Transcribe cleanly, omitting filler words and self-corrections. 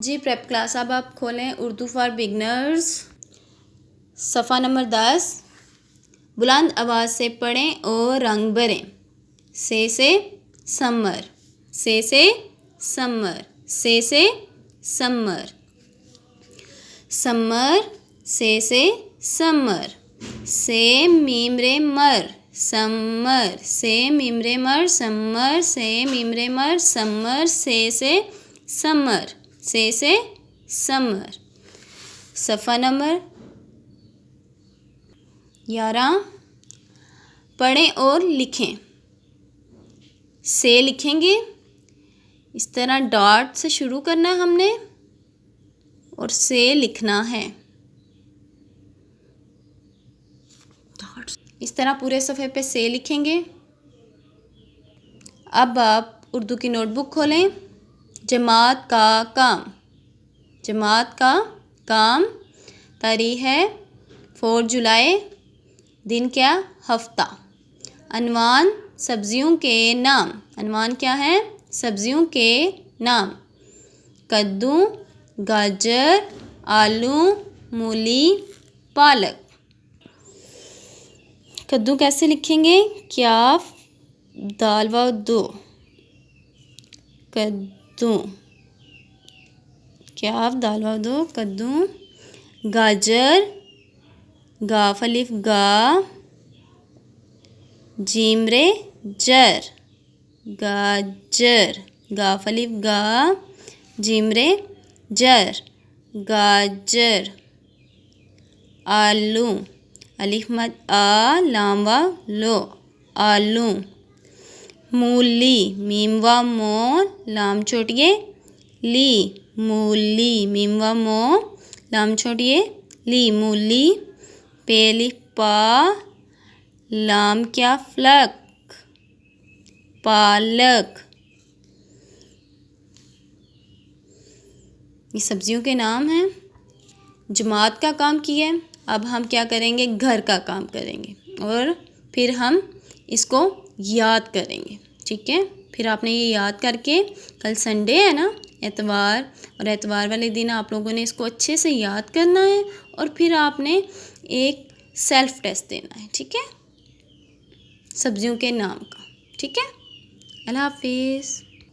जी prep class अब आप खोलें उर्दू फॉर बिगनर्स सफ़ा नंबर 10। बुलंद आवाज़ से पढ़ें और रंग भरें। से समर, से समर, से समर, समर, से समर, से मीम रे मर, समर, से मीम रे मर, समर, से मीम रे मर, समर, से समर, से समर। सफ़ा नंबर 11। पढ़ें और लिखें। से लिखेंगे, इस तरह डॉट से शुरू करना है हमने और से लिखना है। इस तरह पूरे सफ़े पे से लिखेंगे। अब आप उर्दू की नोटबुक खोलें। जमात का काम, जमात का काम, तारीख़ है 4 जुलाई, दिन क्या, हफ्ता। अनवान सब्जियों के नाम, अनवान क्या है, सब्जियों के नाम। कद्दू, गाजर, आलू, मूली, पालक। कद्दू कैसे लिखेंगे, क्याफ दाल व दो, कद्दू, क्याफ दाल व दो, कद्दू। गाजर, गाफ अलिफ गा, जीम रे जर, गाजर, गाफ अलिफ गा, जीम रे जर, गाजर। आलू, अलिफ मद आ, लाम व लो, आलू। मूली, मीम व मो, लाम छोटिए ली, मूली, मीम व मो, लाम छोटिए ली, मूली। पेलिफ पा, लाम क्या, फ्लक, पालक। ये सब्जियों के नाम हैं। जमात का काम किया, अब हम क्या करेंगे, घर का काम करेंगे और फिर हम इसको याद करेंगे। ठीक है, फिर आपने ये याद करके, कल संडे है ना, एतवार, और एतवार वाले दिन आप लोगों ने इसको अच्छे से याद करना है और फिर आपने एक सेल्फ टेस्ट देना है। ठीक है, सब्जियों के नाम का। ठीक है, अल्लाह हाफिज़।